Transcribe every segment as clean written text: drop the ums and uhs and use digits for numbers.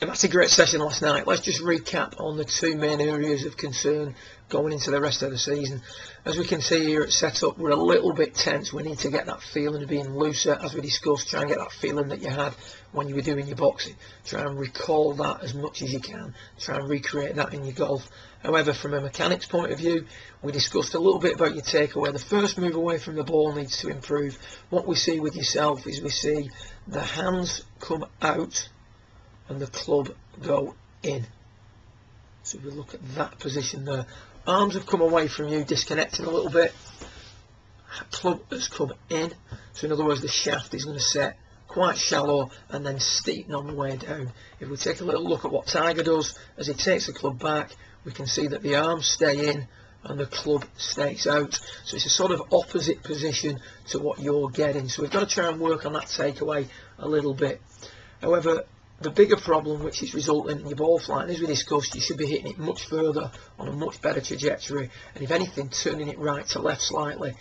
And that's a great session last night. Let's just recap on the two main areas of concern going into the rest of the season. As we can see here at setup, we're a little bit tense. We need to get that feeling of being looser, as we discussed. Try and get that feeling that you had when you were doing your boxing. Try and recall that as much as you can. Try and recreate that in your golf. However, from a mechanics point of view, we discussed a little bit about your takeaway. The first move away from the ball needs to improve. What we see with yourself is we see the hands come out and the club go in. So we look at that position there. Arms have come away from you, disconnecting a little bit. Club has come in. So in other words, the shaft is going to set quite shallow and then steepen on the way down. If we take a little look at what Tiger does, as he takes the club back, we can see that the arms stay in and the club stays out. So it's a sort of opposite position to what you're getting. So we've got to try and work on that takeaway a little bit. However, the bigger problem which is resulting in your ball flight, as we discussed, you should be hitting it much further on a much better trajectory, and if anything turning it right to left slightly,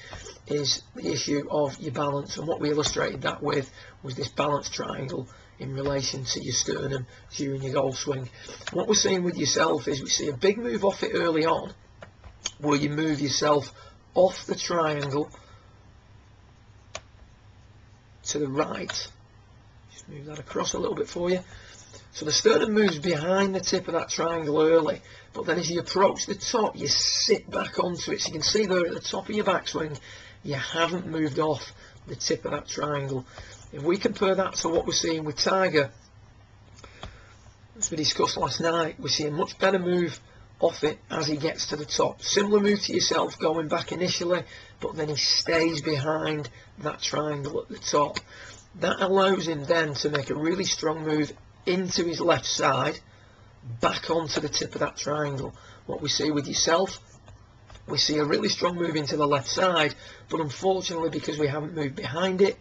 is the issue of your balance. And what we illustrated that with was this balance triangle in relation to your sternum during your golf swing. What we're seeing with yourself is we see a big move off it early on, where you move yourself off the triangle to the right. Just move that across a little bit for you. So the sternum moves behind the tip of that triangle early, but then as you approach the top, you sit back onto it. So you can see there at the top of your backswing, you haven't moved off the tip of that triangle. If we compare that to what we're seeing with Tiger, as we discussed last night, we see a much better move off it as he gets to the top. Similar move to yourself going back initially, but then he stays behind that triangle at the top. That allows him then to make a really strong move into his left side, back onto the tip of that triangle. What we see with yourself, we see a really strong move into the left side, but unfortunately, because we haven't moved behind it,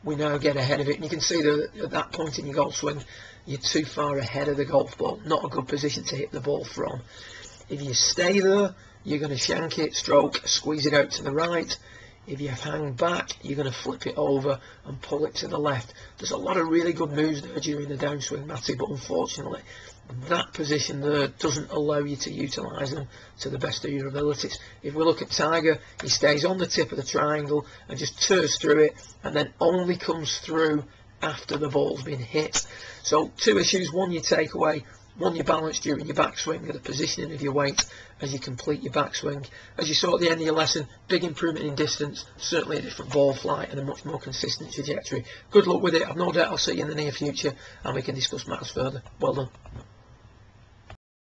we now get ahead of it. And you can see that at that point in your golf swing, you're too far ahead of the golf ball. Not a good position to hit the ball from. If you stay there, you're going to shank it, stroke, squeeze it out to the right. If you hang back, you're going to flip it over and pull it to the left. There's a lot of really good moves there during the downswing, Matty, but unfortunately, that position there doesn't allow you to utilise them to the best of your abilities. If we look at Tiger, he stays on the tip of the triangle and just tears through it, and then only comes through after the ball's been hit. So two issues: one, your takeaway; one, your balance during your backswing, and the positioning of your weight as you complete your backswing. As you saw at the end of your lesson, big improvement in distance, certainly a different ball flight and a much more consistent trajectory. Good luck with it. I've no doubt I'll see you in the near future and we can discuss matters further. Well done.